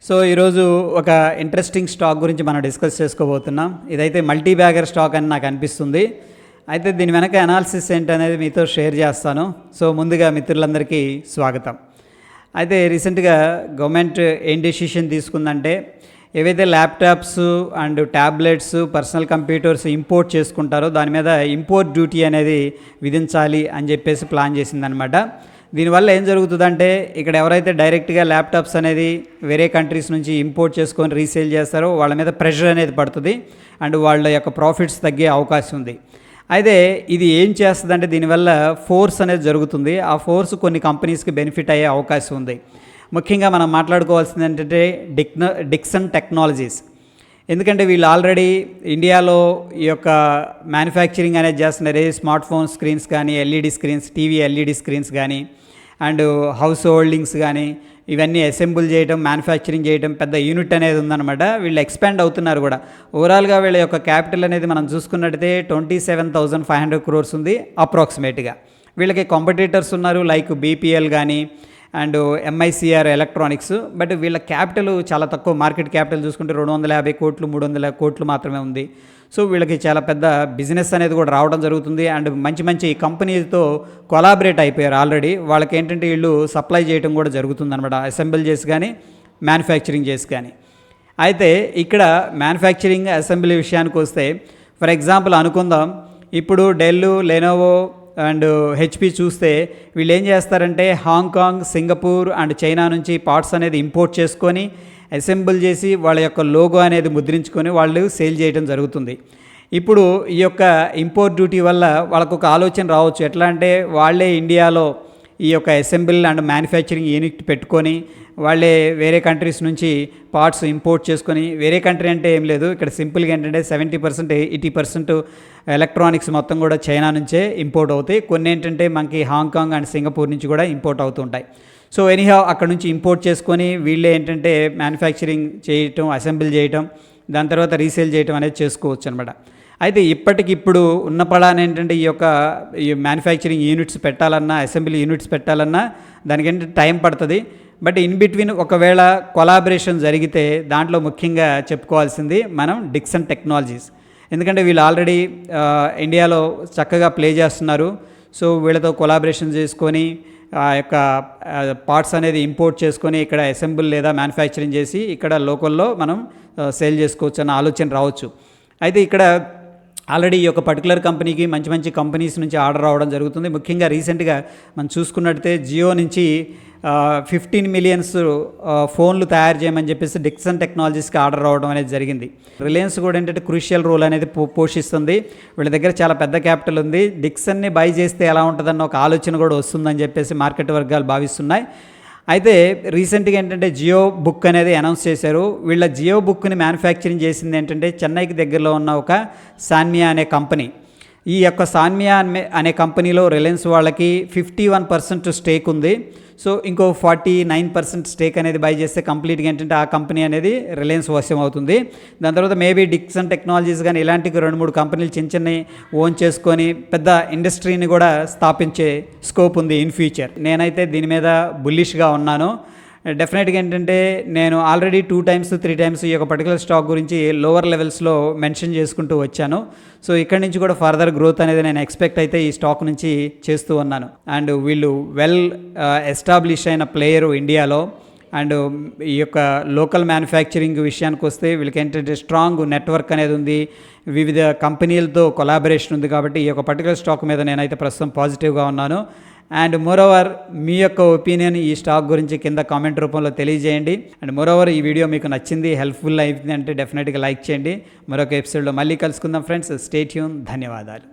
So ఈరోజు ఒక interesting stock గురించి మనం డిస్కస్ చేసుకోబోతున్నాం. ఇదైతే మల్టీ బ్యాగర్ స్టాక్ అని నాకు అనిపిస్తుంది. అయితే దీని వెనక అనాలిసిస్ ఏంటనేది మీతో షేర్ చేస్తాను. సో ముందుగా మిత్రులందరికీ స్వాగతం. అయితే రీసెంట్గా గవర్నమెంట్ ఏం డెసిషన్ తీసుకుందంటే, ఏవైతే laptops and tablets, personal computers import చేసుకుంటారో దాని మీద ఇంపోర్ట్ డ్యూటీ అనేది విధించాలి అని చెప్పేసి ప్లాన్ చేసిందనమాట. దీనివల్ల ఏం జరుగుతుందంటే, ఇక్కడ ఎవరైతే డైరెక్ట్గా ల్యాప్టాప్స్ అనేది వేరే కంట్రీస్ నుంచి ఇంపోర్ట్ చేసుకొని రీసేల్ చేస్తారో వాళ్ళ మీద ప్రెషర్ అనేది పడుతుంది అండ్ వాళ్ళ యొక్క ప్రాఫిట్స్ తగ్గే అవకాశం ఉంది. అయితే ఇది ఏం చేస్తుందంటే, దీనివల్ల ఫోర్స్ అనేది జరుగుతుంది. ఆ ఫోర్స్ కొన్ని కంపెనీస్కి బెనిఫిట్ అయ్యే అవకాశం ఉంది. ముఖ్యంగా మనం మాట్లాడుకోవాల్సింది ఏంటంటే డిక్సన్ టెక్నాలజీస్. ఎందుకంటే వీళ్ళు ఆల్రెడీ ఇండియాలో ఈ యొక్క మ్యానుఫ్యాక్చరింగ్ అనేది చేస్తున్నారు. స్మార్ట్ ఫోన్ స్క్రీన్స్ కానీ, LED screens, TV LED screens కానీ, అండ్ హౌస్ హోల్డింగ్స్ కానీ, ఇవన్నీ అసెంబుల్ చేయడం, మ్యానుఫ్యాక్చరింగ్ చేయడం పెద్ద యూనిట్ అనేది ఉందన్నమాట. వీళ్ళు ఎక్స్పాండ్ అవుతున్నారు కూడా. ఓవరాల్గా వీళ్ళ యొక్క క్యాపిటల్ అనేది మనం చూసుకున్నట్టయితే 27,500 crores ఉంది అప్రాక్సిమేట్గా. వీళ్ళకి కాంపిటీటర్స్ ఉన్నారు లైక్ బీపీఎల్ కానీ అండ్ ఎంఐసిఆర్ ఎలక్ట్రానిక్స్. బట్ వీళ్ళ క్యాపిటల్ చాలా తక్కువ. మార్కెట్ క్యాపిటల్ చూసుకుంటే 250 కోట్లు 300 కోట్లు మాత్రమే ఉంది. సో వీళ్ళకి చాలా పెద్ద బిజినెస్ అనేది కూడా రావడం జరుగుతుంది. అండ్ మంచి మంచి కంపెనీలతో కొలాబరేట్ అయిపోయారు ఆల్రెడీ. వాళ్ళకి ఏంటంటే వీళ్ళు సప్లై చేయడం కూడా జరుగుతుంది అనమాట, అసెంబుల్ చేసి కానీ మ్యానుఫ్యాక్చరింగ్ చేసి కానీ. అయితే ఇక్కడ మ్యానుఫ్యాక్చరింగ్ అసెంబ్లీ విషయానికి వస్తే, ఫర్ ఎగ్జాంపుల్ అనుకుందాం, ఇప్పుడు డెల్, లెనోవో అండ్ హెచ్పి చూస్తే వీళ్ళు ఏం చేస్తారంటే హాంకాంగ్, సింగపూర్ అండ్ చైనా నుంచి పార్ట్స్ అనేది ఇంపోర్ట్ చేసుకొని అసెంబుల్ చేసి వాళ్ళ యొక్క లోగో అనేది ముద్రించుకొని వాళ్ళు సేల్ చేయడం జరుగుతుంది. ఇప్పుడు ఈ యొక్క ఇంపోర్ట్ డ్యూటీ వల్ల వాళ్ళకు ఒక ఆలోచన రావచ్చు. ఎట్లా అంటే, వాళ్ళే ఇండియాలో ఈ యొక్క అసెంబుల్ అండ్ మ్యానుఫ్యాక్చరింగ్ యూనిట్ పెట్టుకొని వాళ్ళే వేరే కంట్రీస్ నుంచి పార్ట్స్ ఇంపోర్ట్ చేసుకొని, వేరే కంట్రీ అంటే ఏం లేదు, ఇక్కడ సింపుల్గా ఏంటంటే 70% 80% ఎలక్ట్రానిక్స్ మొత్తం కూడా చైనా నుంచే ఇంపోర్ట్ అవుతాయి. కొన్ని ఏంటంటే మనకి హాంకాంగ్ అండ్ సింగపూర్ నుంచి కూడా ఇంపోర్ట్ అవుతుంటాయి. సో ఎనీహౌ అక్కడ నుంచి ఇంపోర్ట్ చేసుకొని వీళ్ళే ఏంటంటే మ్యానుఫ్యాక్చరింగ్ చేయటం, అసెంబుల్ చేయటం, దాని తర్వాత రీసేల్ చేయటం అనేది చేసుకోవచ్చు అనమాట. అయితే ఇప్పటికిప్పుడు ఉన్న పడాన్ని ఏంటంటే ఈ మ్యానుఫ్యాక్చరింగ్ యూనిట్స్ పెట్టాలన్నా, అసెంబ్లీ యూనిట్స్ పెట్టాలన్నా దానికి ఏంటంటే టైం పడుతుంది. బట్ ఇన్ బిట్వీన్ ఒకవేళ కొలాబరేషన్ జరిగితే దాంట్లో ముఖ్యంగా చెప్పుకోవాల్సింది మనం డిక్సన్ టెక్నాలజీస్. ఎందుకంటే వీళ్ళు ఆల్రెడీ ఇండియాలో చక్కగా ప్లే చేస్తున్నారు. సో వీళ్ళతో కొలాబరేషన్ చేసుకొని ఆ యొక్క పార్ట్స్ అనేది ఇంపోర్ట్ చేసుకొని ఇక్కడ అసెంబుల్ లేదా మ్యానుఫ్యాక్చరింగ్ చేసి ఇక్కడ లోకల్లో మనం సేల్ చేసుకోవచ్చు అన్న ఆలోచన రావచ్చు. అయితే ఇక్కడ ఆల్రెడీ ఈ యొక్క పర్టికులర్ కంపెనీకి మంచి మంచి కంపెనీస్ నుంచి ఆర్డర్ రావడం జరుగుతుంది. ముఖ్యంగా రీసెంట్గా మనం చూసుకున్నట్టయితే జియో నుంచి 15 million ఫోన్లు తయారు చేయమని చెప్పేసి డిక్సన్ టెక్నాలజీస్కి ఆర్డర్ రావడం అనేది జరిగింది. రిలయన్స్ కూడా ఏంటంటే క్రూషియల్ రోల్ అనేది పోషిస్తుంది. వీళ్ళ దగ్గర చాలా పెద్ద క్యాపిటల్ ఉంది. డిక్సన్ని బై చేస్తే ఎలా ఉంటుందన్న ఒక ఆలోచన కూడా వస్తుందని చెప్పేసి మార్కెట్ వర్గాలు భావిస్తున్నాయి. అయితే రీసెంట్గా ఏంటంటే జియో బుక్ అనేది అనౌన్స్ చేశారు. వీళ్ళ జియో బుక్ని మ్యానుఫ్యాక్చరింగ్ చేసింది ఏంటంటే చెన్నైకి దగ్గరలో ఉన్న ఒక సాన్మియా అనే కంపెనీ. ఈ యొక్క సాన్మియా అనే కంపెనీలో రిలయన్స్ వాళ్ళకి 51% స్టేక్ ఉంది. సో ఇంకో 49% స్టేక్ అనేది బై చేస్తే కంప్లీట్గా ఏంటంటే ఆ కంపెనీ అనేది రిలయన్స్ వశం అవుతుంది. దాని తర్వాత మేబీ డిక్సన్ టెక్నాలజీస్ కానీ ఇలాంటి 2-3 కంపెనీలు చిన్న చిన్నవి ఓన్ చేసుకొని పెద్ద ఇండస్ట్రీని కూడా స్థాపించే స్కోప్ ఉంది ఇన్ ఫ్యూచర్. నేనైతే దీని మీద బుల్లిష్గా ఉన్నాను. డెఫినెట్గా ఏంటంటే నేను ఆల్రెడీ 2 times 3 times ఈ యొక్క పర్టికులర్ స్టాక్ గురించి లోవర్ లెవెల్స్లో మెన్షన్ చేసుకుంటూ వచ్చాను. సో ఇక్కడ నుంచి కూడా ఫర్దర్ గ్రోత్ అనేది నేను ఎక్స్పెక్ట్ అయితే ఈ స్టాక్ నుంచి చేస్తూ ఉన్నాను. అండ్ వీళ్ళు వెల్ ఎస్టాబ్లిష్ అయిన ప్లేయరు ఇండియాలో. అండ్ ఈ యొక్క లోకల్ మ్యానుఫ్యాక్చరింగ్ విషయానికి వస్తే వీళ్ళకి ఏంటంటే స్ట్రాంగ్ నెట్వర్క్ అనేది ఉంది, వివిధ కంపెనీలతో కొలాబరేషన్ ఉంది. కాబట్టి ఈ యొక్క పర్టికులర్ స్టాక్ మీద నేనైతే ప్రస్తుతం పాజిటివ్గా ఉన్నాను. అండ్ మోరోవర్ మీ యొక్క ఒపీనియన్ ఈ స్టాక్ గురించి కింద కామెంట్ రూపంలో తెలియజేయండి. అండ్ మోరోవర్ ఈ వీడియో మీకు నచ్చింది, హెల్ప్ఫుల్ అయింది అంటే డెఫినెట్గా లైక్ చేయండి. మరొక ఎపిసోడ్లో మళ్ళీ కలుసుకుందాం ఫ్రెండ్స్. Stay tune. ధన్యవాదాలు.